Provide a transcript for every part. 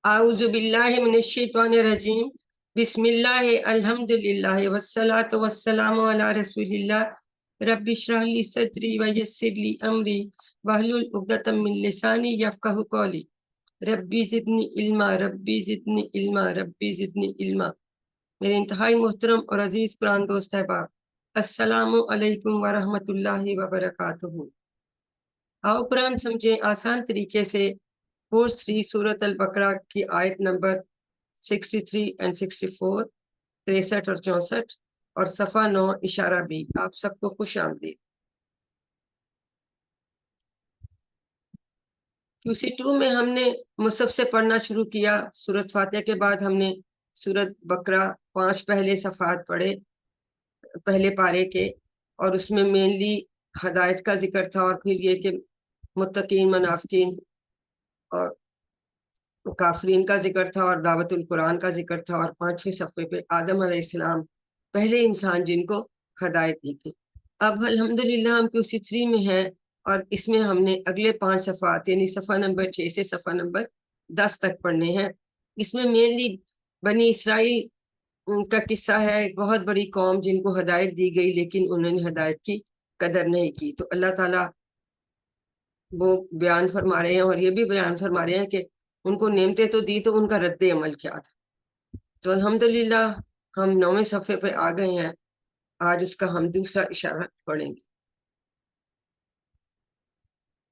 اعوذ باللہ من الشیطان الرجیم بسم اللہ الحمدللہ والصلاة والسلام علی رسول اللہ رب اشرح لی صدری ویسر لی امری واحلل عقدۃ من لسانی یفقہوا قولی ربی زدنی علما ربی زدنی علما ربی زدنی علما۔ میرے انتہائی محترم اور عزیز قرآن دوست احباب، السلام علیکم ورحمۃ اللہ وبرکاتہ۔ آؤ قرآن سمجھیں آسان طریقے سے کورس 3 سورۃ البقرہ کی آیت نمبر 63 and 64، 63 اور 64 اور صفحہ 9 اشارہ بھی۔ آپ سب کو خوش آمدید۔ QC2 میں ہم نے مصحف سے پڑھنا شروع کیا۔ سورۃ فاتحہ کے بعد ہم نے سورۃ بقرہ 5 پہلے صفحات پڑھے پہلے پارے کے، اور اس میں مینلی ہدایت کا ذکر تھا، اور پھر یہ کہ متقین، منافقین اور کافرین کا ذکر تھا، اور دعوت القرآن کا ذکر تھا، اور 5ویں صفحے پہ آدم علیہ السلام پہلے انسان جن کو ہدایت دی تھی۔ اب الحمدللہ ہم QC3 میں ہیں، اور اس میں ہم نے اگلے 5 صفحات یعنی صفحہ نمبر 6 سے صفحہ نمبر 10 تک پڑھنے ہیں۔ اس میں مینلی بنی اسرائیل کا قصہ ہے، ایک بہت بڑی قوم جن کو ہدایت دی گئی لیکن انہوں نے ہدایت کی قدر نہیں کی، تو اللہ تعالیٰ وہ بیان فرما رہے ہیں، اور یہ بھی بیان فرما رہے ہیں کہ ان کو نعمتیں تو دی تو ان کا رد عمل کیا تھا۔ تو الحمدللہ ہم 9ویں صفحے پہ آ گئے ہیں، آج اس کا ہم دوسرا اشارہ پڑھیں گے۔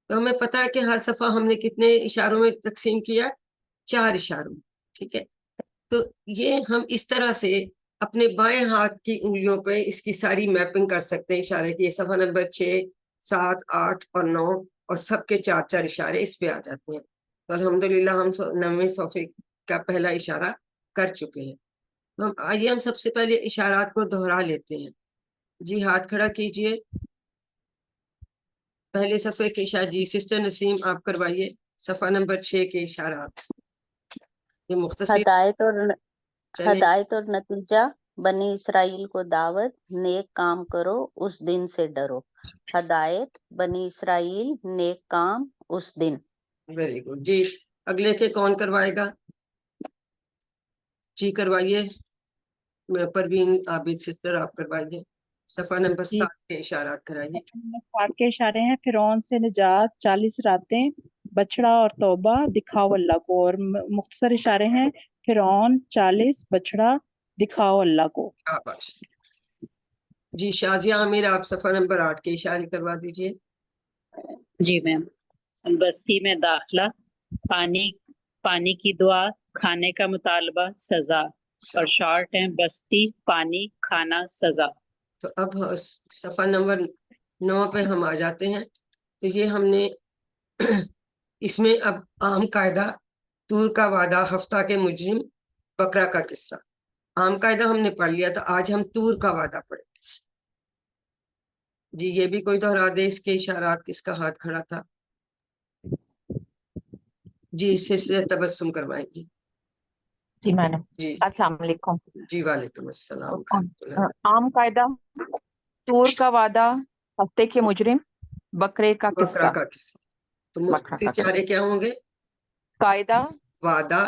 تو ہمیں پتا ہے کہ ہر صفحہ ہم نے کتنے اشاروں میں تقسیم کیا، 4 اشاروں میں، ٹھیک ہے۔ تو یہ ہم اس طرح سے اپنے بائیں ہاتھ کی انگلیوں پہ اس کی ساری میپنگ کر سکتے ہیں اشارے کی۔ صفحہ نمبر 6، 7، 8 اور 9 اور سب کے 4 اشارے اس پہ آ جاتے ہیں۔ تو الحمدللہ ہم 9ویں صفحے کا پہلا اشارہ کر چکے ہیں۔ تو آئیے ہم سب سے پہلے اشارات کو دہرا لیتے ہیں۔ جی ہاتھ کھڑا کیجئے، پہلے صفحے کے اشارہ۔ جی سسٹر نسیم آپ کروائیے صفحہ نمبر 6 کے اشارات۔ یہ مختصر چلیں۔ ہدایت اور نتیجہ: بنی اسرائیل کو دعوت، نیک کام کرو، اس دن سے ڈرو۔ ہدایت: بنی اسرائیل، نیک کام، اس دن۔ Very good. جی اگلے کے کون کروائے گا؟ جی کروائیے، پروین عابد سسٹر آپ کروائیے صفحہ نمبر 7 کے اشارات کرائیے۔ 7 کے اشارے ہیں: فرعون سے نجات، 40 راتیں، بچڑا اور توبہ، دکھاؤ اللہ کو۔ اور مختصر اشارے ہیں: فرعون، 40، بچڑا، دکھاؤ اللہ کو۔ شاباش۔ جی شازیہ عامر آپ صفحہ نمبر 8 کے اشارے کروا دیجئے۔ جی میم۔ بستی میں داخلہ، پانی کی دعا، کھانے کا مطالبہ، سزا۔ اور شارٹ ہیں: بستی، پانی، کھانا، سزا۔ تو اب صفحہ نمبر 9 پہ ہم آ جاتے ہیں۔ تو یہ ہم نے اس میں اب عام قاعدہ، طور کا وعدہ، ہفتہ کے مجرم، بقرہ کا قصہ، عام قاعدہ ہم نے پڑھ لیا تھا۔ آج ہم طور کا وعدہ پڑھیں۔ جی یہ بھی کوئی دہرا دے اس کے اشارات، کس کا ہاتھ کھڑا تھا؟ جی سلسلہ تبسم کروائیں گی۔ جی میڈم۔ جی السلام علیکم۔ جی وعلیکم السلام۔ عام قاعدہ، طور کا وعدہ، ہفتے کے مجرم، بکرے کا بقرہ قصہ۔ کا قصہ۔ تو مختصر اشارے کیا ہوں گے؟ قاعدہ، وعدہ،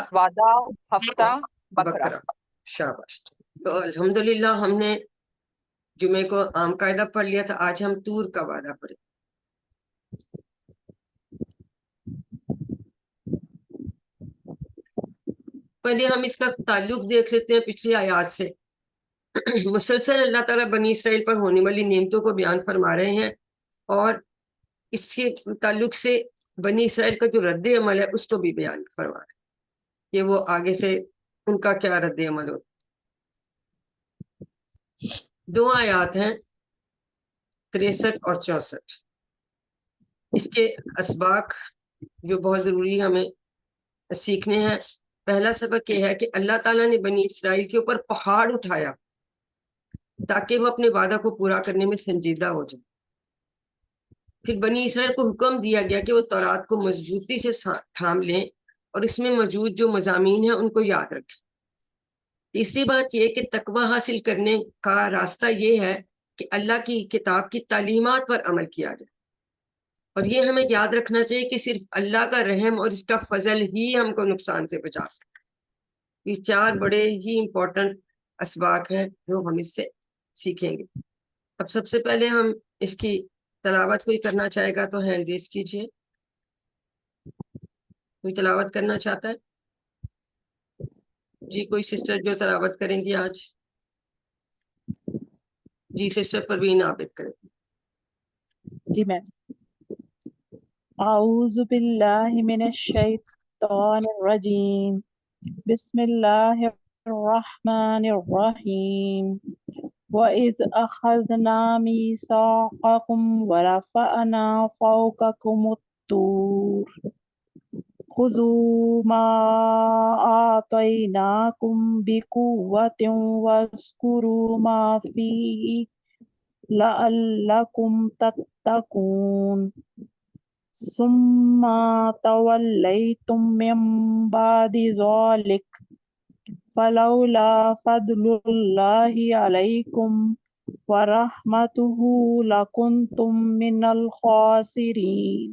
ہفتہ، بکرہ۔ بقرہ۔ شاباش۔ تو الحمدللہ ہم نے جمعے کو عام قاعدہ پڑھ لیا تھا، آج ہم طور کا وعدہ پڑھیں۔ پہلے ہم اس کا تعلق دیکھ لیتے ہیں پچھلی آیات سے۔ مسلسل اللہ تعالیٰ بنی اسرائیل پر ہونے والی نعمتوں کو بیان فرما رہے ہیں، اور اس کے تعلق سے بنی اسرائیل کا جو رد عمل ہے اس کو بھی بیان فرما رہے ہیں کہ وہ آگے سے ان کا کیا رد عمل ہوتا۔ 2 آیات ہیں 63 اور 64۔ اس کے اسباق جو بہت ضروری ہمیں سیکھنے ہیں۔ پہلا سبق یہ ہے کہ اللہ تعالیٰ نے بنی اسرائیل کے اوپر پہاڑ اٹھایا تاکہ وہ اپنے وعدہ کو پورا کرنے میں سنجیدہ ہو جائے۔ پھر بنی اسرائیل کو حکم دیا گیا کہ وہ تورات کو مضبوطی سے تھام لیں اور اس میں موجود جو مضامین ہیں ان کو یاد رکھیں۔ تیسری بات یہ کہ تقوی حاصل کرنے کا راستہ یہ ہے کہ اللہ کی کتاب کی تعلیمات پر عمل کیا جائے، اور یہ ہمیں یاد رکھنا چاہیے کہ صرف اللہ کا رحم اور اس کا فضل ہی ہم کو نقصان سے بچا سکتا ہے۔ یہ 4 بڑے ہی امپورٹنٹ اسباق ہیں جو ہم اس سے سیکھیں گے۔ اب سب سے پہلے ہم اس کی تلاوت کوئی کرنا چاہے گا تو ہینڈ ریز کیجیے۔ کوئی تلاوت کرنا چاہتا ہے؟ جی کوئی سسٹر جو تلاوت کریں گی آج؟ جی سسٹر پروین عابد کریں۔ جی میم۔ اعوذ باللہ من الشیطان الرجیم، بسم اللہ الرحمن الرحیم۔ وَإِذْ أَخَذْنَا مِيثَاقَكُمْ وَرَفَعْنَا فَوْقَكُمُ الطُّورَ خُذُوا مَا آتَيْنَاكُمْ بِقُوَّةٍ وَاذْكُرُوا مَا فِيهِ لَعَلَّكُمْ تَتَّقُونَ ثُمَّ تَوَلَّيْتُمْ مِنْ بَعْدِ ذَلِكَ فَلَوْلَا فَضْلُ اللَّهِ عَلَيْكُمْ وَرَحْمَتُهُ لَكُنْتُمْ مِنَ الْخَاسِرِينَ۔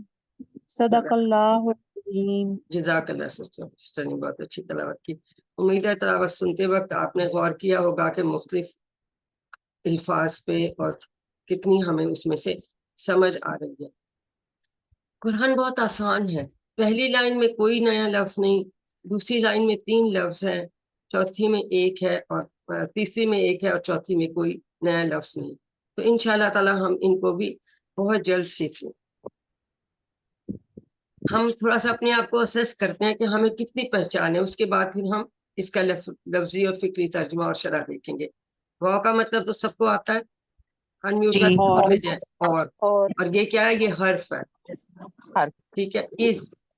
صدق اللہ العظیم۔ جزاک اللہ سسٹر نے بہت اچھی تلاوت کی۔ امید ہے تلاوت سنتے وقت آپ نے غور کیا ہوگا کہ مختلف الفاظ پہ اور کتنی ہمیں اس میں سے سمجھ آ رہی ہے۔ قرآن بہت آسان ہے۔ پہلی لائن میں کوئی نیا لفظ نہیں، دوسری لائن میں 3 لفظ ہیں، چوتھی میں 1 ہے، اور تیسری میں 1 ہے، اور چوتھی میں کوئی نیا لفظ نہیں۔ تو انشاءاللہ تعالی ہم ان کو بھی بہت جلد سیکھیں۔ ہم تھوڑا سا اپنے آپ کو اسیس کرتے ہیں کہ ہمیں کتنی پہچان ہے، اس کے بعد پھر ہم اس کا لفظی اور فکری ترجمہ اور شرح دیکھیں گے۔ واو کا مطلب تو سب کو آتا ہے، انمیوٹ جی، کر کے اور بولے جائیں۔ اور یہ کیا ہے؟ یہ حرف ہے، ہر ٹھیک ہے۔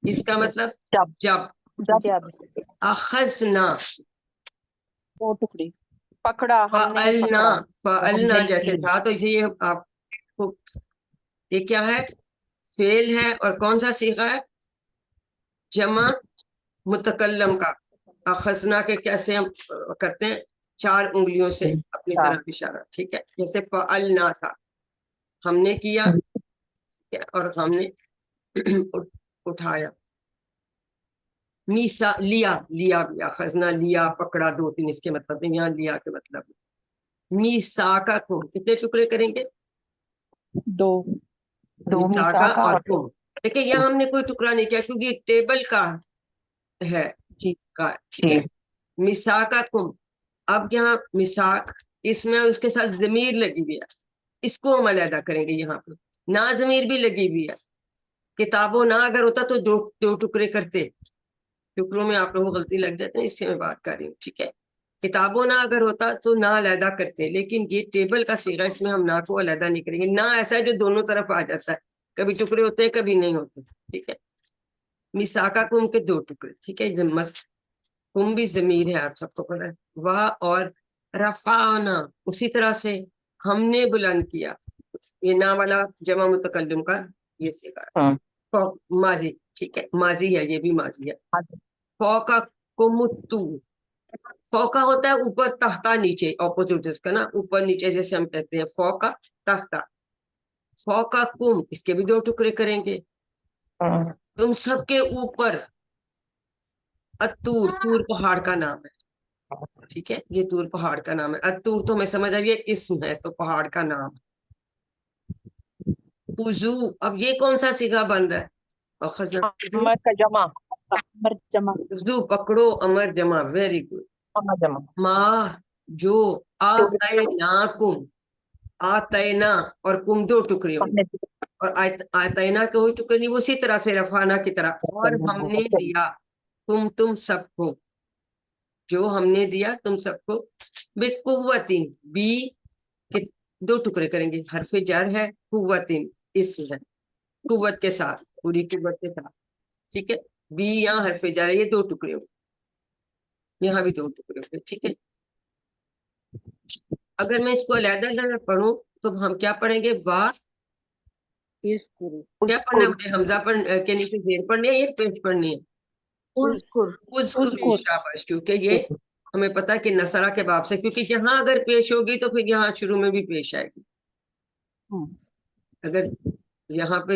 اس کا مطلب جب جب۔ جب اخذنا، 2 ٹکڑے۔ پکڑا ہم نے فعلنا، پکڑا فعلنا جیسے تھا، تو یہ آپ کو یہ کیا ہے؟ فعل ہے، اور کون سا صیغہ ہے؟ جمع متکلم کا۔ اخذنا کے کیسے ہم کرتے ہیں؟ 4 انگلیوں سے اپنی طرف اشارہ، ٹھیک ہے۔ جیسے فعلنا تھا، ہم نے کیا اور ہم نے اٹھایا۔ میسا، لیا بھی، اخذنا لیا، پکڑا 2-3 اس کے مطلب ہے، یہاں لیا کے مطلب ہے۔ میساکا کو کتنے ٹکڑے کریں گے؟ 2۔ میساکا میثاقا اور اور کم۔ دیکھیں یہاں ہم نے کوئی ٹکڑا نہیں کیا کیونکہ یہ ٹیبل کا ہے، جی ٹھیک ہے۔ میساکا کم، اب یہاں میساک، اس میں اس کے ساتھ ضمیر لگی ہوئی ہے، اس کو ہم علیحدہ کریں گے۔ یہاں پہ نا ضمیر بھی لگی ہوئی ہے۔ کتابوں نہ اگر ہوتا تو 2 ٹکڑے کرتے، ٹکڑوں میں آپ لوگوں کو غلطی لگ جاتے ہیں، اس سے میں بات کر رہی ہوں، ٹھیک ہے۔ کتابوں نہ اگر ہوتا تو نہ علیحدہ کرتے، لیکن یہ ٹیبل کا صیغہ، اس میں ہم نہ کو علیحدہ نہیں کریں گے۔ نہ ایسا ہے جو دونوں طرف آ جاتا ہے، کبھی ٹکڑے ہوتے ہیں کبھی نہیں ہوتے، ٹھیک ہے۔ میساکا کم کے 2 ٹکڑے، ٹھیک ہے۔ کم بھی ضمیر ہے، آپ سب کو پتا ہے۔ واہ اور رفعنا، اسی طرح سے ہم نے بلند کیا، یہ نا والا جمع متکلم کا یہ صیغہ ہے، ماضی، ٹھیک ہے، ماضی ہے، یہ بھی ماضی ہے۔ فوقا کمتو، فوقا ہوتا ہے اوپر، تحتا نیچے، اپوزٹ اس کا نا، اوپر نیچے جیسے ہم کہتے ہیں، فوقا تحتا۔ فوقا کم، اس کے بھی 2 ٹکڑے کریں گے، تم سب کے اوپر۔ اتور، تور پہاڑ کا نام ہے، ٹھیک ہے، یہ تور پہاڑ کا نام ہے۔ اتور تو ہمیں سمجھ آئیے اسم ہے، تو پہاڑ کا نام۔ خذو، اب یہ کون سا صیغہ بن رہا ہے؟ امر کا جمع، امر جمع۔ خذو پکڑو، امر جمع، ویری گڈ۔ امر جمع، ما جو، آتیناکم، آتینا اور کم 2 ٹکڑے ہوں گے، اور آتینا کے وہی ٹکڑے نہیں، وہ اسی طرح سے رفانا کی طرح، اور ہم نے دیا تم سب کو، جو ہم نے دیا تم سب کو، بقوتین، بی کے 2 ٹکڑے کریں گے، حرف جر ہے، قوتین اسم ہے، قوت کے ساتھ، پوری قوت کے ساتھ، ٹھیک ہے۔ بی یہاں حرف جر ہے، یہ 2 ٹکڑے ہوں گے، یہاں بھی 2 ٹکڑے ہوں گے، ٹھیک ہے۔ اگر میں اس کو علیحدہ علیحدہ پڑھوں تو ہم کیا پڑھیں گے؟ وا، کیا پڑھنا ہے مجھے؟ حمزہ پر کے نیچے زیر پڑھنی ہے، یہ پیش پڑھنی ہے؟ شاباش، کیونکہ یہ ہمیں پتا ہے کہ نصرہ کے باب سے، کیونکہ یہاں اگر پیش ہوگی تو پھر یہاں شروع میں بھی پیش آئے گی۔ اگر یہاں پہ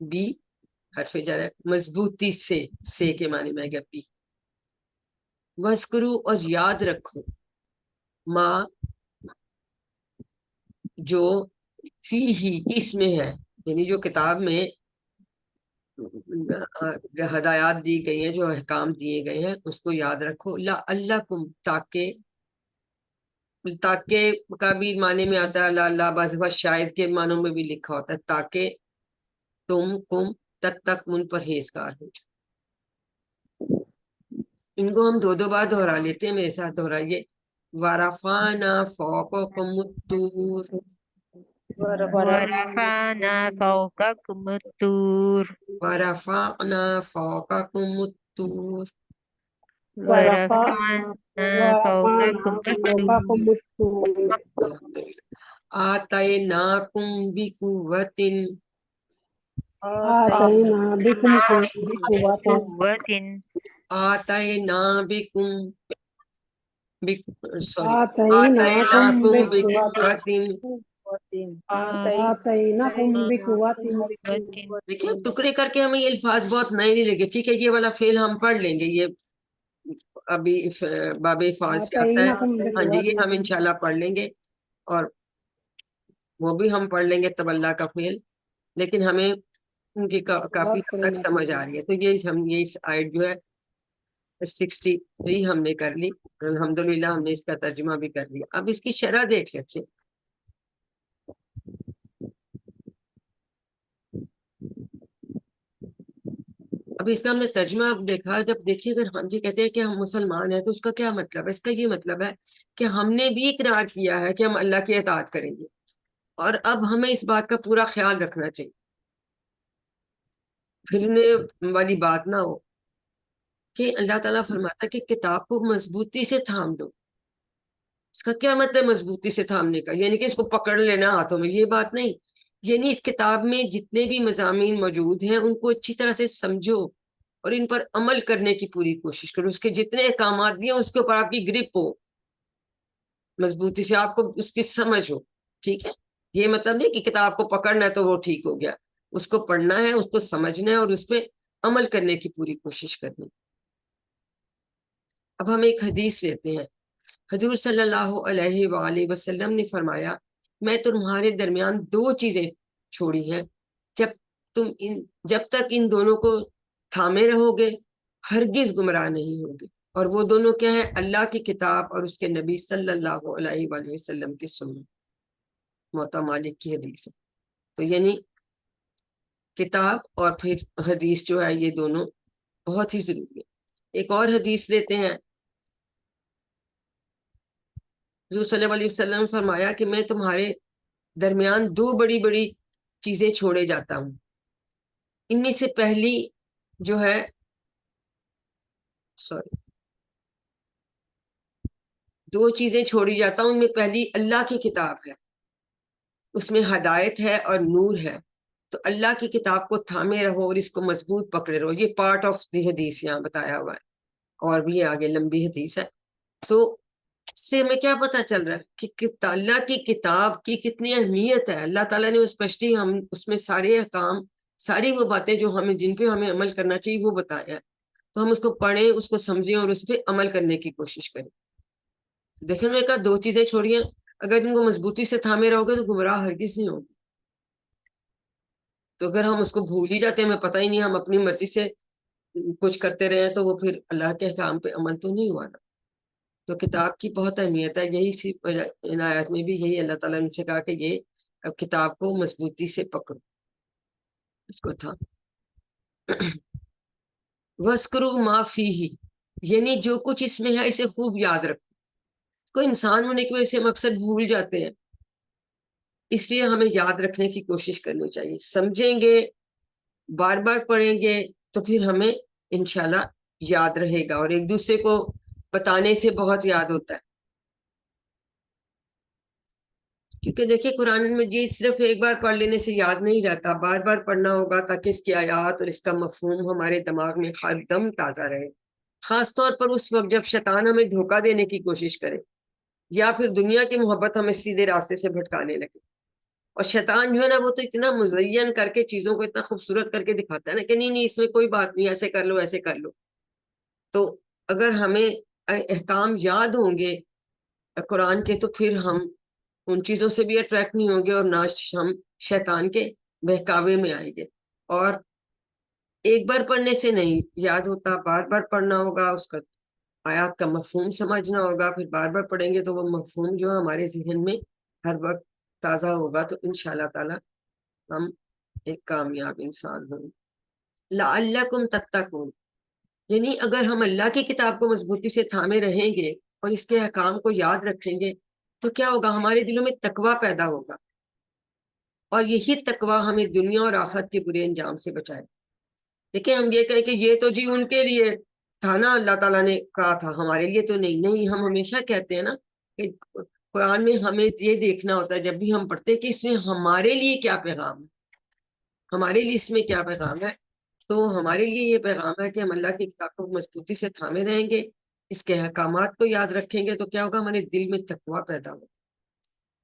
بی حرف جر ہے، مضبوطی سے کے معنی میں گیا بی. وذکرو اور یاد رکھو، ماں جو فی ہی اس میں ہے، یعنی جو کتاب میں ہدایات دی گئی ہیں، جو احکام دیے گئے ہیں اس کو یاد رکھو. لعلکم تاکہ کا بھی معنی میں آتا ہے اللہ، بعض شاید کے معنوں میں بھی لکھا ہوتا ہے تاکہ کم تتقون پرہیزگار ہو جائے. ان کو ہم دو بار دہرا لیتے ہیں، میرے ساتھ دہرائیے. ورفعنا فوقکم الطور، ورفعنا فوقكم الطور ورفعنا فوقکم الطور. ورفعنا فوقكم الطور آتیناکم بقوۃ، آتینا بكم قوة قوة آتینا بکم آتیناکم بقوة بقوۃ. آتیناکم بقوة. دیکھیں ٹکڑے کر کے ہمیں یہ الفاظ بہت نئے نہیں لگے. ٹھیک ہے، یہ والا فعل ہم پڑھ لیں گے، یہ ابھی باب فعال سے آتا ہے. آتیناکم ہاں جی، یہ بقوة. ہم انشاءاللہ پڑھ لیں گے، اور وہ بھی ہم پڑھ لیں گے تولّا کا فعل، لیکن ہمیں ان کی کافی حد تک سمجھ آ رہی ہے. تو یہ اس آیت جو ہے 63 ہم نے کر لی الحمدللہ. ہم نے اس کا ترجمہ بھی کر لیا. اب اس کی شرح دیکھ لیتے ہیں. اب اس کا ہم نے ترجمہ اب دیکھا. جب دیکھیے اگر ہم جی کہتے ہیں کہ ہم مسلمان ہیں تو اس کا کیا مطلب ہے؟ اس کا یہ مطلب ہے کہ ہم نے بھی اقرار کیا ہے کہ ہم اللہ کی اطاعت کریں گے، اور اب ہمیں اس بات کا پورا خیال رکھنا چاہیے، پھرنے والی بات نہ ہو کہ اللہ تعالیٰ فرماتا ہے کہ کتاب کو مضبوطی سے تھام دو. اس کا کیا مطلب مضبوطی سے تھامنے کا؟ یعنی کہ اس کو پکڑ لینا ہاتھوں میں، یہ بات نہیں. یعنی اس کتاب میں جتنے بھی مضامین موجود ہیں ان کو اچھی طرح سے سمجھو اور ان پر عمل کرنے کی پوری کوشش کرو. اس کے جتنے احکامات دیے اس کے اوپر آپ کی گرپ ہو مضبوطی سے، آپ کو اس کی سمجھ ہو. ٹھیک ہے، یہ مطلب نہیں کہ کتاب کو پکڑنا ہے تو وہ ٹھیک ہو گیا. اس کو پڑھنا ہے، اس کو سمجھنا ہے، اور اس پہ عمل کرنے کی پوری کوشش کرنی. اب ہم ایک حدیث لیتے ہیں. حضور صلی اللہ علیہ وآلہ وسلم نے فرمایا، میں تمہارے درمیان دو چیزیں چھوڑی ہیں، جب تک ان دونوں کو تھامے رہو گے ہرگز گمراہ نہیں ہوگے. اور وہ دونوں کیا ہیں؟ اللہ کی کتاب اور اس کے نبی صلی اللہ علیہ وآلہ وسلم کی سنت. موطا مالک کی حدیث ہے. تو یعنی کتاب اور پھر حدیث جو ہے یہ دونوں بہت ہی ضروری ہے. ایک اور حدیث لیتے ہیں. حضور صلی اللہ علیہ وسلم نے فرمایا کہ میں تمہارے درمیان دو بڑی بڑی چیزیں چھوڑے جاتا ہوں. ان میں سے پہلی جو ہے دو چیزیں چھوڑی جاتا ہوں. ان میں پہلی اللہ کی کتاب ہے، اس میں ہدایت ہے اور نور ہے. تو اللہ کی کتاب کو تھامے رہو اور اس کو مضبوط پکڑے رہو. یہ پارٹ آف دی حدیث یہاں بتایا ہوا ہے، اور بھی آگے لمبی حدیث ہے. تو اس سے ہمیں کیا پتہ چل رہا ہے کہ اللہ کی کتاب کی کتنی اہمیت ہے. اللہ تعالیٰ نے اسپیشلی ہم اس میں سارے احکام، ساری وہ باتیں جو ہمیں جن پہ ہمیں عمل کرنا چاہیے وہ بتایا ہے. تو ہم اس کو پڑھیں، اس کو سمجھیں اور اس پہ عمل کرنے کی کوشش کریں. دیکھیں میں کہا دو چیزیں چھوڑیے، اگر ان کو مضبوطی سے تھامے رہو گے تو گمراہ ہرگز نہیں ہوگے. تو اگر ہم اس کو بھول ہی جاتے ہیں، ہمیں پتہ ہی نہیں، ہم اپنی مرضی سے کچھ کرتے رہے تو وہ پھر اللہ کے احکام پہ عمل تو نہیں ہوا نا. تو کتاب کی بہت اہمیت ہے. یہی ان آیات میں بھی یہی اللہ تعالیٰ نے سے کہا کہ یہ اب کتاب کو مضبوطی سے پکڑو، اس کو تھا. وَاذْكُرُوا مَا فِيهِ، یعنی جو کچھ اس میں ہے اسے خوب یاد رکھو. کوئی انسان ہونے کی وجہ سے مقصد بھول جاتے ہیں، اس لیے ہمیں یاد رکھنے کی کوشش کرنی چاہیے. سمجھیں گے، بار بار پڑھیں گے تو پھر ہمیں انشاءاللہ یاد رہے گا، اور ایک دوسرے کو بتانے سے بہت یاد ہوتا ہے. کیونکہ دیکھیں قرآن مجید صرف ایک بار پڑھ لینے سے یاد نہیں رہتا، بار بار پڑھنا ہوگا تاکہ اس کی آیات اور اس کا مفہوم ہمارے دماغ میں ہر دم تازہ رہے. خاص طور پر اس وقت جب شیطان ہمیں دھوکہ دینے کی کوشش کرے یا پھر دنیا کی محبت ہمیں سیدھے راستے سے بھٹکانے لگے. اور شیطان جو ہے نا وہ تو اتنا مزین کر کے چیزوں کو اتنا خوبصورت کر کے دکھاتا ہے نا کہ نہیں اس میں کوئی بات نہیں، ایسے کر لو ایسے کر لو. تو اگر ہمیں احکام یاد ہوں گے قرآن کے تو پھر ہم ان چیزوں سے بھی اٹریکٹ نہیں ہوں گے اور نہ ہم شیطان کے بہکاوے میں آئیں گے. اور ایک بار پڑھنے سے نہیں یاد ہوتا، بار بار پڑھنا ہوگا، اس کا آیات کا مفہوم سمجھنا ہوگا، پھر بار بار پڑھیں گے تو وہ مفہوم جو ہے ہمارے ذہن میں ہر وقت تازہ ہوگا، تو انشاءاللہ تعالی ہم ایک کامیاب انسان ہوں. لعلکم تتقون، یعنی اگر ہم اللہ کی کتاب کو مضبوطی سے تھامے رہیں گے اور اس کے احکام کو یاد رکھیں گے تو کیا ہوگا، ہمارے دلوں میں تقویٰ پیدا ہوگا، اور یہی تقویٰ ہمیں دنیا اور آخرت کے برے انجام سے بچائے. دیکھیں ہم یہ کہیں کہ یہ تو جی ان کے لیے تھا نا، اللہ تعالیٰ نے کہا تھا، ہمارے لیے تو نہیں. ہم ہمیشہ کہتے ہیں نا کہ قرآن میں ہمیں یہ دیکھنا ہوتا ہے جب بھی ہم پڑھتے ہیں کہ اس میں ہمارے لیے کیا پیغام ہے، ہمارے لیے اس میں کیا پیغام ہے. تو ہمارے لیے یہ پیغام ہے کہ ہم اللہ کی کتاب کو مضبوطی سے تھامے رہیں گے، اس کے احکامات کو یاد رکھیں گے، تو کیا ہوگا، ہمارے دل میں تقویٰ پیدا ہوگا.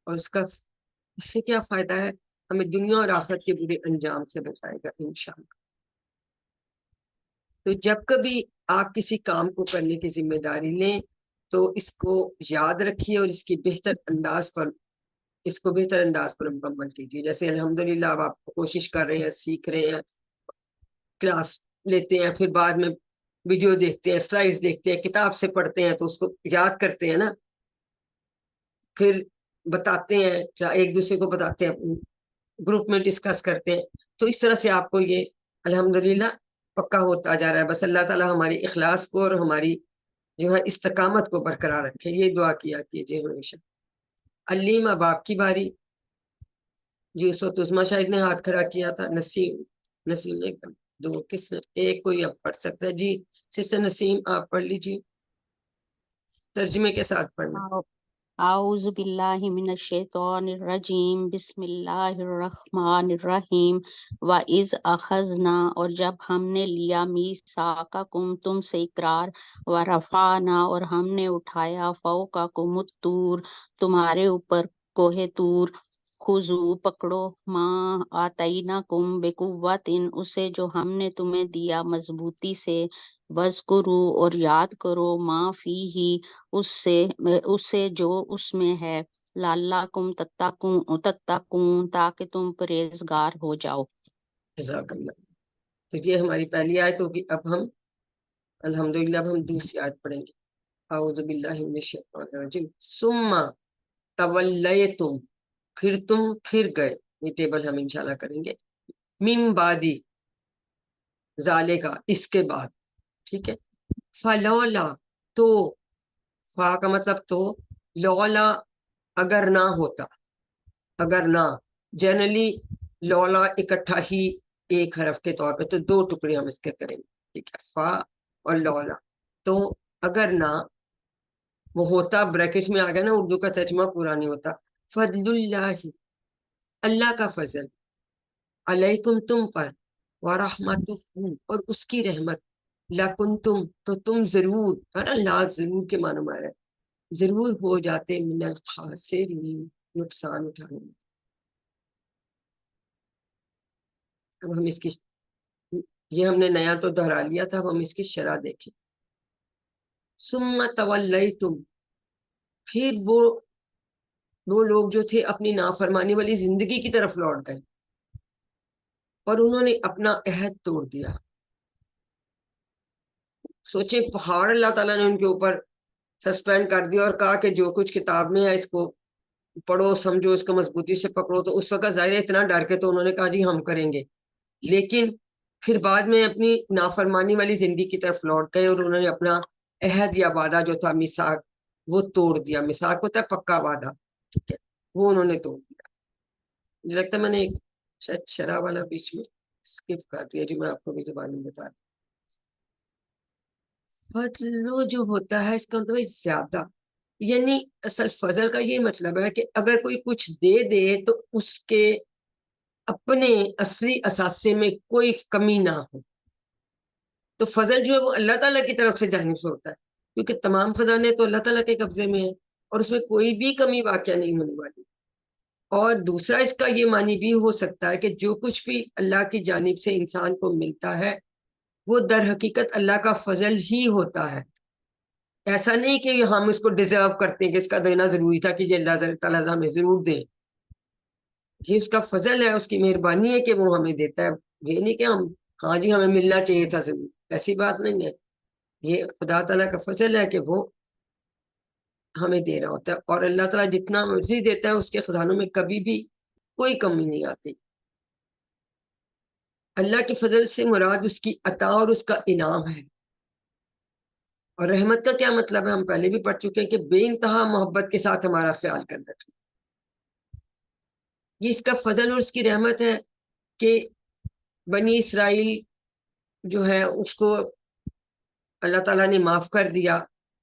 اور اس سے کیا فائدہ ہے، ہمیں دنیا اور آخرت کے برے انجام سے بچائے گا انشاءاللہ. تو جب کبھی آپ کسی کام کو کرنے کی ذمہ داری لیں تو اس کو یاد رکھیے اور اس بہتر انداز پر مکمل کیجیے. جیسے الحمدللہ اب آپ کوشش کر رہے ہیں، سیکھ رہے ہیں، کلاس لیتے ہیں، پھر بعد میں ویڈیو دیکھتے ہیں، سلائیڈز دیکھتے ہیں، کتاب سے پڑھتے ہیں تو اس کو یاد کرتے ہیں نا، پھر بتاتے ہیں، ایک دوسرے کو بتاتے ہیں، گروپ میں ڈسکس کرتے ہیں. تو اس طرح سے آپ کو یہ الحمدللہ پکا ہوتا جا رہا ہے. بس اللہ تعالیٰ ہماری اخلاص کو اور ہماری جو ہے استقامت کو برقرار رکھے، یہ دعا کیا کیجیے ہمیشہ. علیم، اب آپ کی باری. جی اس وقت عظمیٰ شاہد نے ہاتھ کھڑا کیا تھا. نسیم نے دو، کس نے ایک کوئی اب پڑھ سکتا ہے. جی سسٹر نسیم آپ پڑھ لیجیے، ترجمے کے ساتھ پڑھنا. اعوذ باللہ من الشیطان الرجیم، بسم اللہ الرحمن الرحیم. وَإِذْ أَخَذْنَا، اور جب ہم نے لیا، میثاقکم، تم سے اقرار، وَرَفَعْنَا، اور ہم نے اٹھایا، فوقکم الطور، تمہارے اوپر کوہ طور. خذوا، پکڑو، ما آتیناکم بقوۃ، اسے جو ہم نے تمہیں دیا مضبوطی سے. وَاذْکُرُوا، اور یاد کرو، ما فیہ، اسے جو اس میں ہے. لعلکم تتقون، تاکہ تم پرہیزگار ہو جاؤ. جزاک اللہ. تو یہ ہماری پہلی آیت ہوگی. اب ہم الحمدللہ اب ہم دوسری آیت پڑھیں گے. اعوذ باللہ من الشیطان الرجیم. ثم تولیتم، پھر تم پھر گئے. یہ ٹیبل ہم انشاءاللہ کریں گے. من بعدی ذالکا، اس کے بعد. ٹھیک ہے. فلولا، تو، فا کا مطلب تو، لولا اگر نہ ہوتا، اگر نہ. جنرلی لولا اکٹھا ہی ایک حرف کے طور پہ، تو دو ٹکڑے ہم اس کے کریں گے. ٹھیک ہے، فا اور لولا. تو اگر نہ وہ ہوتا، بریکٹ میں آ گیا نا، اردو کا ترجمہ پورا نہیں ہوتا. فضل اللہ، اللہ کا فضل، علیکم، تم پر، ورحمتہ، اور اس کی رحمت، لکنتم، تو تم ضرور، لا ضرور کے معنی میں ہے، ضرور ہو جاتے، من الخاسرین، نقصان اٹھانے میں. اب ہم اس کی، یہ ہم نے نیا تو دہرا لیا تھا، اب ہم اس کی شرح دیکھیں. ثم تولیتم، پھر وہ لوگ جو تھے اپنی نافرمانی والی زندگی کی طرف لوٹ گئے اور انہوں نے اپنا عہد توڑ دیا. سوچیں، پہاڑ اللہ تعالیٰ نے ان کے اوپر سسپینڈ کر دیا اور کہا کہ جو کچھ کتاب میں ہے اس کو پڑھو، سمجھو، اس کو مضبوطی سے پکڑو. تو اس وقت ظاہر ہے اتنا ڈر کے تو انہوں نے کہا جی ہم کریں گے، لیکن پھر بعد میں اپنی نافرمانی والی زندگی کی طرف لوٹ گئے اور انہوں نے اپنا عہد یا وعدہ جو تھا، میثاق، وہ توڑ دیا. میثاق ہوتا ہے پکا وعدہ، ٹھیک ہے، وہ انہوں نے توڑ دیا. مجھے لگتا ہے میں نے ایک شاید شرح والا بیچ میں اسکپ کر دیا جو میں آپ کو بھی زبانی بتا رہا. فضل جو ہوتا ہے اس کا مطلب زیادہ، یعنی اصل فضل کا یہ مطلب ہے کہ اگر کوئی کچھ دے دے تو اس کے اپنے اصلی اثاثے میں کوئی کمی نہ ہو. تو فضل جو ہے وہ اللہ تعالیٰ کی طرف سے جانب سے ہوتا ہے، کیونکہ تمام خزانے تو اللہ تعالیٰ کے قبضے میں ہیں اور اس میں کوئی بھی کمی واقع نہیں ہونے والی. اور دوسرا اس کا یہ معنی بھی ہو سکتا ہے کہ جو کچھ بھی اللہ کی جانب سے انسان کو ملتا ہے وہ در حقیقت اللہ کا فضل ہی ہوتا ہے. ایسا نہیں کہ ہم اس کو ڈیزرو کرتے ہیں کہ اس کا دینا ضروری تھا کہ یہ اللہ تعالیٰ ہمیں ضرور دیں. یہ اس کا فضل ہے, اس کی مہربانی ہے کہ وہ ہمیں دیتا ہے. یہ نہیں کہ ہم ہاں جی ہمیں ملنا چاہیے تھا ضرور, ایسی بات نہیں ہے. یہ خدا تعالیٰ کا فضل ہے کہ وہ ہمیں دے رہا ہوتا ہے, اور اللہ تعالیٰ جتنا مرضی دیتا ہے اس کے خزانوں میں کبھی بھی کوئی کمی نہیں آتی. اللہ کے فضل سے مراد اس کی عطا اور اس کا انعام ہے. اور رحمت کا کیا مطلب ہے, ہم پہلے بھی پڑھ چکے ہیں کہ بے انتہا محبت کے ساتھ ہمارا خیال کرنا چاہیے. یہ اس کا فضل اور اس کی رحمت ہے کہ بنی اسرائیل جو ہے اس کو اللہ تعالیٰ نے معاف کر دیا,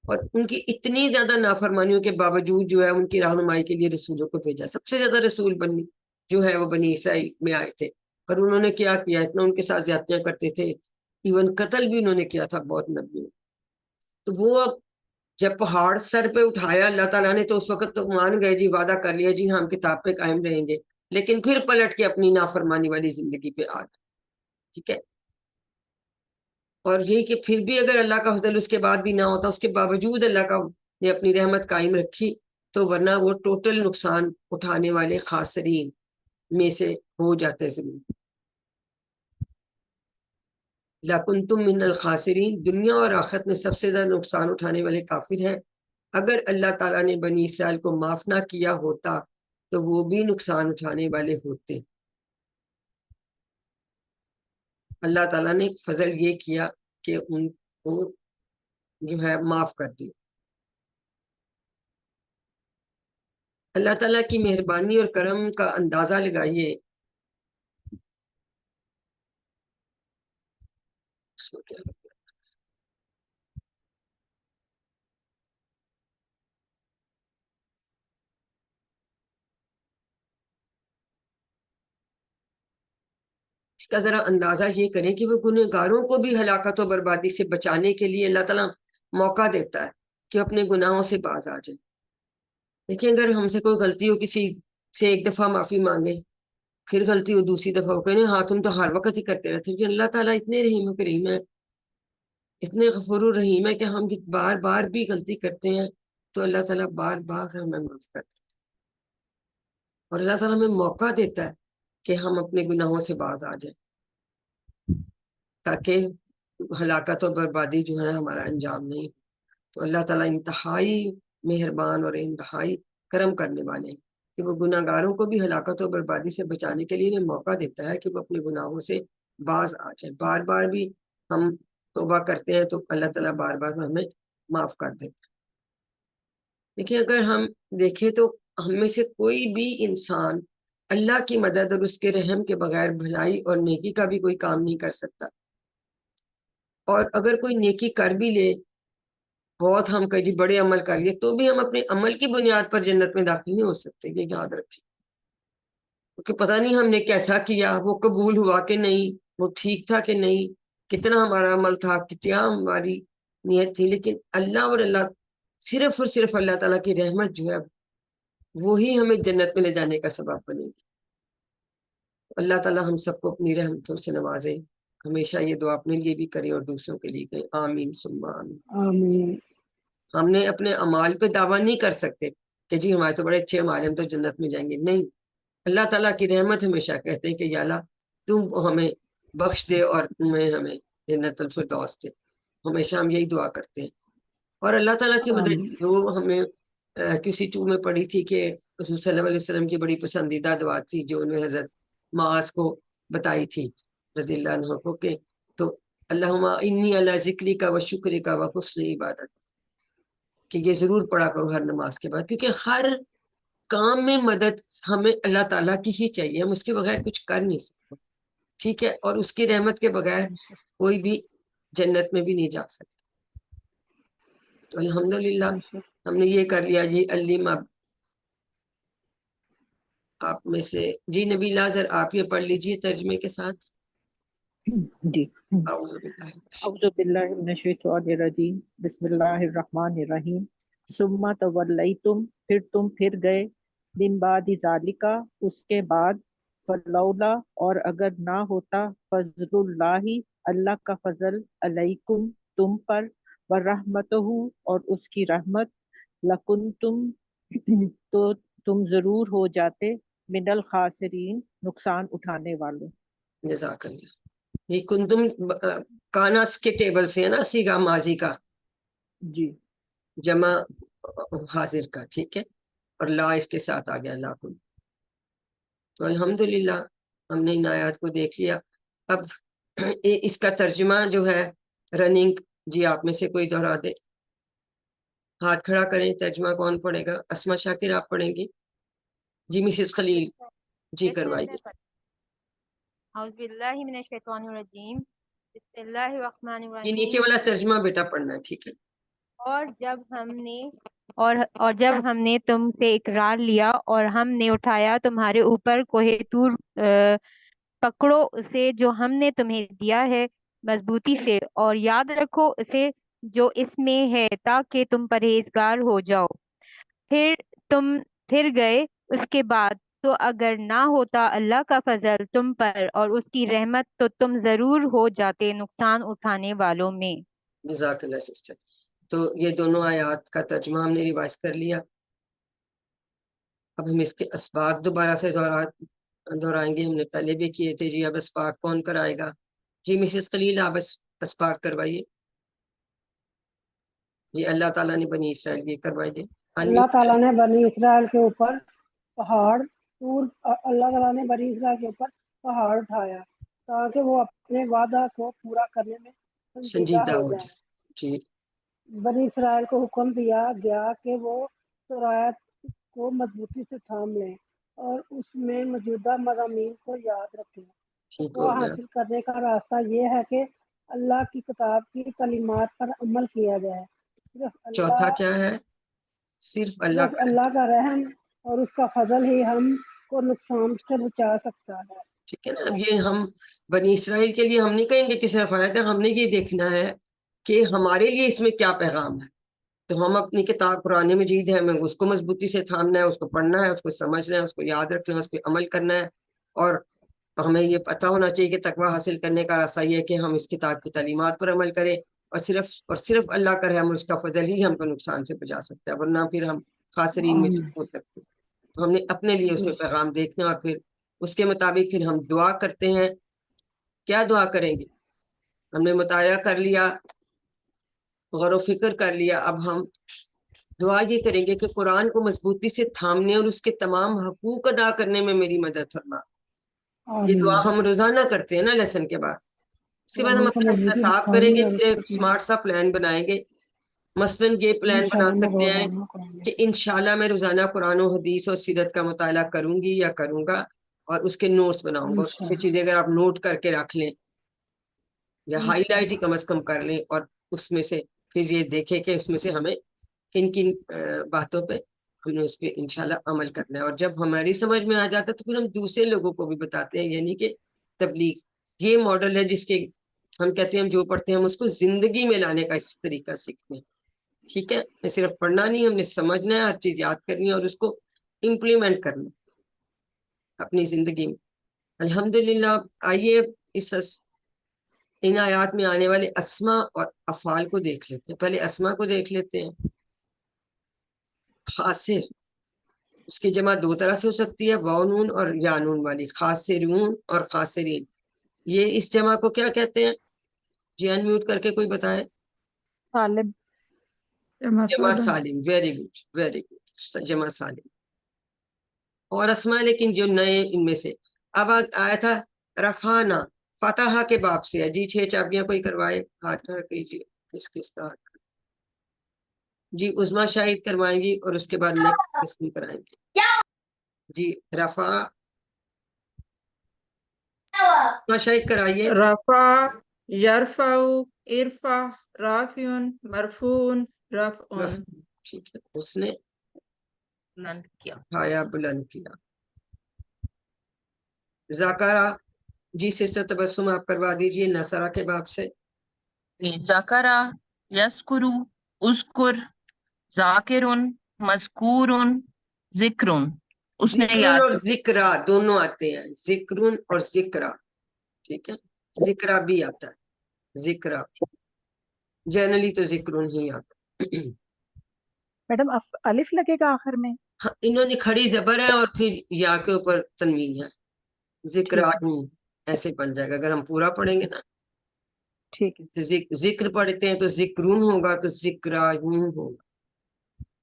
اور ان کی اتنی زیادہ نافرمانیوں کے باوجود جو ہے ان کی رہنمائی کے لیے رسولوں کو بھیجا. سب سے زیادہ رسول جو ہے وہ بنی اسرائیل میں آئے تھے, پر انہوں نے کیا کیا, اتنا ان کے ساتھ زیادتیاں کرتے تھے, ایون قتل بھی انہوں نے کیا تھا بہت نبیوں. تو وہ اب جب پہاڑ سر پہ اٹھایا اللہ تعالیٰ نے تو اس وقت تو مان گئے, جی وعدہ کر لیا جی ہم کتاب پہ قائم رہیں گے, لیکن پھر پلٹ کے اپنی نافرمانی والی زندگی پہ آ گئے. ٹھیک ہے, اور یہ کہ پھر بھی اگر اللہ کا فضل اس کے بعد بھی نہ ہوتا, اس کے باوجود اللہ کا نے اپنی رحمت قائم رکھی, تو ورنہ وہ ٹوٹل نقصان اٹھانے والے خاسرین میں سے ہو جاتے ضرور. لَكُنْتُم مِّنَ الْخَاسِرِينَ, دنیا اور آخرت میں سب سے زیادہ نقصان اٹھانے والے کافر ہیں. اگر اللہ تعالیٰ نے بنی اسرائیل کو معاف نہ کیا ہوتا تو وہ بھی نقصان اٹھانے والے ہوتے. اللہ تعالیٰ نے فضل یہ کیا کہ ان کو جو ہے معاف کر دی. اللہ تعالیٰ کی مہربانی اور کرم کا اندازہ لگائیے. اس کا ذرا اندازہ یہ کریں کہ وہ گنہگاروں کو بھی ہلاکت و بربادی سے بچانے کے لیے اللہ تعالیٰ موقع دیتا ہے کہ اپنے گناہوں سے باز آ جائیں. دیکھیں اگر ہم سے کوئی غلطی ہو, کسی سے ایک دفعہ معافی مانگے, پھر غلطی ہو دوسری دفعہ ہو, کہیں ہاں تم تو ہر وقت ہی کرتے رہتے, کیونکہ اللہ تعالیٰ اتنے رحیم و کریم ہے, اتنے غفور و رحیم ہے کہ ہم بار بار بھی غلطی کرتے ہیں تو اللہ تعالیٰ بار بار ہمیں معاف کرتا ہے, اور اللہ تعالیٰ ہمیں موقع دیتا ہے کہ ہم اپنے گناہوں سے باز آ جائیں, تاکہ ہلاکت اور بربادی جو ہے ہمارا انجام نہیں. تو اللہ تعالیٰ انتہائی مہربان اور انتہائی کرم کرنے والے ہیں کہ وہ گناہ گاروں کو بھی ہلاکت اور بربادی سے بچانے کے لیے انہیں موقع دیتا ہے کہ وہ اپنے گناہوں سے باز آ جائیں. بار بار بھی ہم توبہ کرتے ہیں تو اللہ تعالیٰ بار بار ہمیں معاف کر دیتا ہے. دیکھیں اگر ہم دیکھیں تو ہم میں سے کوئی بھی انسان اللہ کی مدد اور اس کے رحم کے بغیر بھلائی اور نیکی کا بھی کوئی کام نہیں کر سکتا. اور اگر کوئی نیکی کر بھی لے, بہت ہم کہیں جی بڑے عمل کر لیے, تو بھی ہم اپنے عمل کی بنیاد پر جنت میں داخل نہیں ہو سکتے, یہ یاد رکھیں. کیونکہ پتہ نہیں ہم نے کیسا کیا, وہ قبول ہوا کہ نہیں, وہ ٹھیک تھا کہ نہیں, کتنا ہمارا عمل تھا, کتنا ہماری نیت تھی, لیکن اللہ اور اللہ صرف اور صرف اللہ تعالیٰ کی رحمت جو ہے وہی ہمیں جنت میں لے جانے کا سبب بنے گی. اللہ تعالیٰ ہم سب کو اپنی رحمتوں سے نوازے. ہمیشہ یہ دعا اپنے لیے بھی کریں اور دوسروں کے لیے کریں. آمین ثم آمین. آمین. ہم نے اپنے اعمال پہ دعویٰ نہیں کر سکتے کہ جی ہمارے تو بڑے اچھے اعمال ہیں, ہم تو جنت میں جائیں گے. نہیں, اللہ تعالیٰ کی رحمت ہمیشہ کہتے ہیں کہ یا اللہ تم ہمیں بخش دے اور ہمیں جنت الفردوس دے. ہمیشہ ہم یہی دعا کرتے ہیں. اور اللہ تعالیٰ کی مدد جو ہمیں کسی 2 میں پڑھی تھی کہ رسول صلی اللہ علیہ وسلم کی بڑی پسندیدہ دعا تھی جو انہیں حضرت معاذ کو بتائی تھی رضی اللہ عنہ کو, کہ تو اللہم انی علی ذکری کا و شکری کا و حسن عبادت, کہ یہ ضرور پڑھا کرو ہر نماز کے بعد, کیونکہ ہر کام میں مدد ہمیں اللہ تعالیٰ کی ہی چاہیے, ہم اس کے بغیر کچھ کر نہیں سکتے. ٹھیک ہے, اور اس کی رحمت کے بغیر کوئی بھی جنت میں بھی نہیں جا سکتا. تو الحمدللہ ہم نے یہ کر لیا. جی علیم آپ میں سے جی نبی لازر آپ یہ پڑھ لیجیے ترجمے کے ساتھ. جی. اعوذ باللہ من الشیطان الرجیم, بسم اللہ الرحمن الرحیم. ثم تولیتم, پھر تم پھر گئے, من بعد ذالکا اس کے بعد فلولا اور اگر نہ ہوتا فضل اللہ اللہ کا فضل علیکم تم پر ورحمتہ اور اس کی رحمت لکنتم تو تم ضرور ہو جاتے من الخاسرین نقصان اٹھانے والوں. جزاک اللہ. یہ کنتم کانس کے ٹیبل سے ہے نا، سیگا ماضی کا جی جمع حاضر کا، ٹھیک ہے، اور لا اس کے ساتھ آ گیا لا کن. تو الحمدللہ ہم نے ان آیات کو دیکھ لیا. اب اس کا ترجمہ جو ہے رننگ، جی آپ میں سے کوئی دہرا دے، ہاتھ کھڑا کریں. ترجمہ کون پڑھے گا؟ اسما شاکر آپ پڑھیں گی؟ جی مسز خلیل جی کروائیے. اعوذ باللہ من الشیطان الرجیم، بسم اللہ الرحمن یہ الرحیم. نیچے والا ترجمہ بیٹا پڑھنا ہے، ٹھیک ہے. اور جب ہم نے تم سے اقرار لیا اور ہم نے اٹھایا تمہارے اوپر کوہ طور، پکڑو اسے جو ہم نے تمہیں دیا ہے مضبوطی سے، اور یاد رکھو اسے جو اس میں ہے تاکہ تم پرہیزگار ہو جاؤ. تم پھر گئے اس کے بعد، تو اگر نہ ہوتا اللہ کا فضل تم پر اور اس کی رحمت تو تم ضرور ہو جاتے نقصان اٹھانے والوں میں. جزاک اللہ سسٹر. تو یہ دونوں آیات کا ترجمہ ہم نے ریوائز کر لیا. اب ہم اس کے اسباق دوبارہ سے دہرائیں گے. ہم نے پہلے بھی کیے تھے. جی اب اسباق کون کرائے گا؟ جی مسز خلیل آپ اسباق کروائیے. جی اللہ تعالیٰ نے بنی اسرائیل کی کروائیے. اللہ تعالیٰ نے بنی اسرائیل کے اوپر پہاڑ طور، اللہ تعالیٰ نے بنی اسرائیل کے اوپر پہاڑ اٹھایا تاکہ وہ اپنے وعدہ کو پورا کرنے میں سنجیدہ ہو ہو جائیں. جی بنی اسرائیل کو حکم دیا گیا کہ وہ شرائط کو مضبوطی سے تھام لیں اور اس میں موجودہ مضامین کو یاد رکھیں. ٹھیک وہ ہو گیا. حاصل کرنے کا راستہ یہ ہے کہ اللہ کی کتاب کی تعلیمات پر عمل کیا جائے. چوتھا کیا ہے؟ صرف اللہ صرف کا اللہ کا رحم اور اس کا فضل ہی ہم کو نقصان سے بچا سکتا ہے. ٹھیک ہے نا. یہ ہم بنی اسرائیل کے لیے ہم نہیں کہیں گے کہ صرف آیت ہے. ہم نے یہ دیکھنا ہے کہ ہمارے لیے اس میں کیا پیغام ہے. تو ہم اپنی کتاب قرآن مجید ہے، ہمیں اس کو مضبوطی سے تھامنا ہے، اس کو پڑھنا ہے، اس کو سمجھنا ہے، اس کو یاد رکھنا ہے، اس پہ عمل کرنا ہے. اور ہمیں یہ پتہ ہونا چاہیے کہ تقویٰ حاصل کرنے کا راستہ یہ ہے کہ ہم اس کتاب کی تعلیمات پر عمل کریں، اور صرف اللہ کا رحم اور اس کا فضل ہی ہم کو نقصان سے بچا سکتا ہے، ورنہ پھر ہم خاسرین میں ہو سکتے ہیں. تو ہم نے اپنے لیے اس میں پیغام دیکھنا، اور پھر اس کے مطابق پھر ہم دعا کرتے ہیں. کیا دعا کریں گے؟ ہم نے مطالعہ کر لیا، غور و فکر کر لیا. اب ہم دعا یہ کریں گے کہ قرآن کو مضبوطی سے تھامنے اور اس کے تمام حقوق ادا کرنے میں میری مدد فرما. یہ دعا ہم روزانہ کرتے ہیں نا لیسن کے بعد. اس کے بعد ہم اپنا احتساب کریں گے، پھر ایک اسمارٹ سا پلان بنائیں گے. مثلاً یہ پلان بنا سکتے ہیں کہ انشاءاللہ میں روزانہ قرآن و حدیث اور سیرت کا مطالعہ کروں گی یا کروں گا، اور اس کے نوٹس بناؤں گا. اچھی چیزیں اگر آپ نوٹ کر کے رکھ لیں یا ہائی لائٹ ہی کم از کم کر لیں، اور اس میں سے پھر یہ دیکھیں کہ اس میں سے ہمیں کن کن باتوں پہ ہم نے اس پہ انشاءاللہ عمل کرنا ہے. اور جب ہماری سمجھ میں آ جاتا ہے تو پھر ہم دوسرے لوگوں کو بھی بتاتے ہیں. یعنی کہ تبلیغ یہ ماڈل ہے جس کے ہم کہتے ہیں ہم جو پڑھتے ہیں ہم اس کو زندگی میں لانے کا اس طریقہ سیکھتے ہیں. ٹھیک ہے، صرف پڑھنا نہیں، ہم نے سمجھنا ہے، ہر چیز یاد کرنی ہے اور اس کو امپلیمنٹ کرنا اپنی زندگی میں. الحمدللہ. آئیے ان آیات میں آنے والے اسما اور افعال کو دیکھ لیتے ہیں. پہلے اسما کو دیکھ لیتے ہیں. خاسر، اس کی جمع دو طرح سے ہو سکتی ہے، واو نون اور یا نون والی. خاسرون اور خاسرین، یہ اس جمع کو کیا کہتے ہیں؟ جی ان میوٹ کر کے کوئی بتائے. سالم. جمع سالم. ویری گڈ ویری گڈ، جمع سالم. اور اسما لیکن جو نئے ان میں سے اب آیا تھا رفعنا، فتح کے باب سے ہے. جی 6 چابیاں کوئی کروائے، ہاتھ کھڑا کیجیے. کس کا ہاتھ؟ جی عظما شاہد کروائیں گی اور اس کے بعد نیکسٹ قسم کرائیں گے. جی رفع شاہد کرائیے. رفع، یرفع، ارفع، رافع، مرفوع، رفع. ٹھیک ہے، اس نے بلند کیا. اٹھایا، بلند کیا. ذاکرہ، جی سسٹر تبسم آپ کروا دیجئے نصرہ کے باب سے. ذکرہ، یذکر، اذکر، ذاکر، مذکور، ذکر. اس نے ذکرن یاد اور ذکرا دونوں آتے ہیں, ذکرن اور ذکرا, ٹھیک ہے, ذکرا بھی آتا ہے, ذکرا جنرلی تو ذکرن ہی آتا ہے. میڈم الف لگے گا آخر میں؟ ہاں, انہوں نے کھڑی زبر ہے اور پھر یا کے اوپر تنوین ہے, ذکرا ایسے بن جائے گا. اگر ہم پورا پڑھیں گے نا, ٹھیک ہے ذکر پڑھتے ہیں تو ذکرون ہوگا, تو ذکرا ہوگا.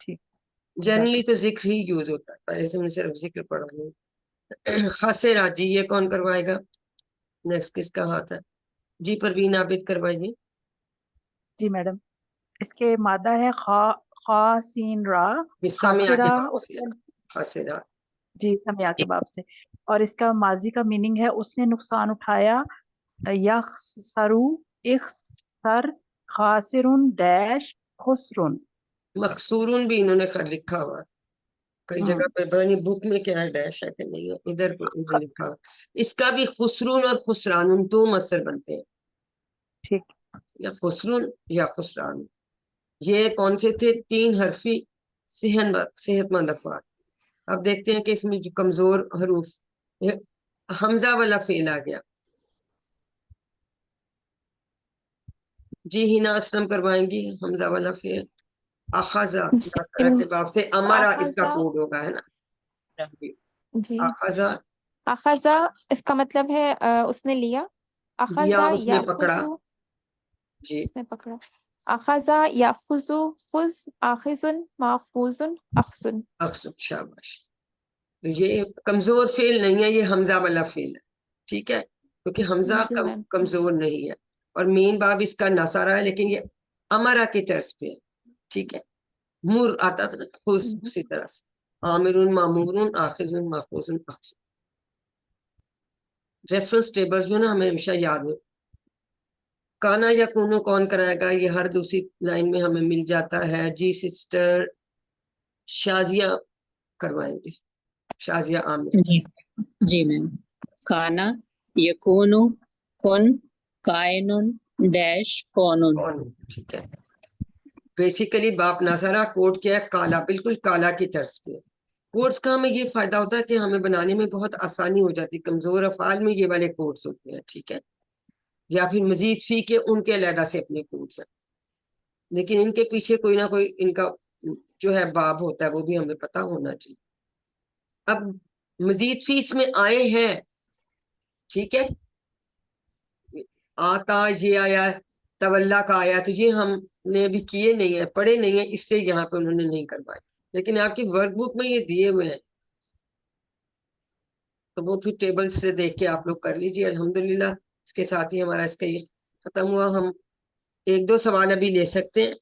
ٹھیک. جنرلی تو ذکر ہی یوز ہوتا ہے, پہلے سے ہم نے صرف ذکر پڑھا نہیں. خسرا جی, یہ کون کروائے گا؟ نیکسٹ کس کا ہاتھ ہے جی؟ پروین عابد کروائیے. جی میڈم, اس کے مادہ ہے خا خا سین را سامعہ کے خاسرہ. باب سے, خسرا. جی سمیا کے باب سے. اور اس کا ماضی کا میننگ ہے اس نے نقصان اٹھایا. یخسرو اخسر خاسرن ڈیش خسرن. مخصورن بھی انہوں نے لکھا ہوا, کئی جگہ پہ پتہ نہیں بک میں کیا ہے, ڈیش ہے کہ نہیں ہے, ادھر لکھا ہوا. اس کا بھی خسرون اور خسران دو مصدر بنتے ہیں, ٹھیک. یا خسرون یا خسران. یہ کون سے تھے؟ 3 حرفی صحت مند افعال. اب دیکھتے ہیں کہ اس میں جو کمزور حروف, حمزہ والا فعل آ گیا. جی ہنا اسلم کروائیں گی حمزہ والا فعل. اخذا کے باب سے, امرا اس کا کوڈ ہوگا, ہے نا جی. اخذا اخذا اس کا مطلب ہے اس نے لیا. لیا, اخذا اس نے پکڑا. یاخذو جی اس نے پکڑا. اخذا یاخذو خذ آخذن ماخوذن اخذن. اخذ, شاباش. تو یہ کمزور فعل نہیں ہے, یہ حمزہ والا فعل ہے, ٹھیک ہے, کیونکہ حمزہ جی میم. کمزور نہیں ہے, اور مین باب اس کا نصارہ ہے, لیکن یہ امرا کی طرز پہ ہے, ٹھیک ہے. مر آتا تھا خود اسی طرح سے, عامرون مامورون آخذون ماخوذون اخذ. ریفرنس ٹیبل جو نا ہمیں ہمیشہ یاد ہو. کانا یا کونو کون کرائے گا؟ یہ ہر دوسری لائن میں ہمیں مل جاتا ہے. جی سسٹر شازیہ کروائیں گے, شازیہ عامر. جی جی میم. کانا یکونو کن کائنن ڈیش کونن. کون, ٹھیک ہے. بیسیکلی باپ نظرہ کوڈ کیا ہے؟ کالا, بالکل کالا کی طرز پہ. کوڈز کا ہمیں یہ فائدہ ہوتا ہے کہ ہمیں بنانے میں بہت آسانی ہو جاتی. کمزور افعال میں یہ والے کوڈز ہوتے ہیں, ٹھیک ہے, یا پھر مزید فی کے ان کے علیحدہ سے اپنے کوڈز ہیں, لیکن ان کے پیچھے کوئی نہ کوئی ان کا جو ہے باب ہوتا ہے, وہ بھی ہمیں پتہ ہونا چاہیے. اب مزید فی اس میں آئے ہیں, ٹھیک ہے, آتا یہ آیا, تولا کا آیا, تو یہ ہم نے ابھی کیے نہیں ہیں, پڑھے نہیں ہیں, اس سے یہاں پہ انہوں نے نہیں کروائے, لیکن آپ کی ورک بک میں یہ دیے ہوئے ہیں, تو وہ پھر ٹیبل سے دیکھ کے آپ لوگ کر لیجیے. الحمدللہ اس کے ساتھ ہی ہمارا اس کا یہ ختم ہوا. ہم 1-2 سوال ابھی لے سکتے ہیں.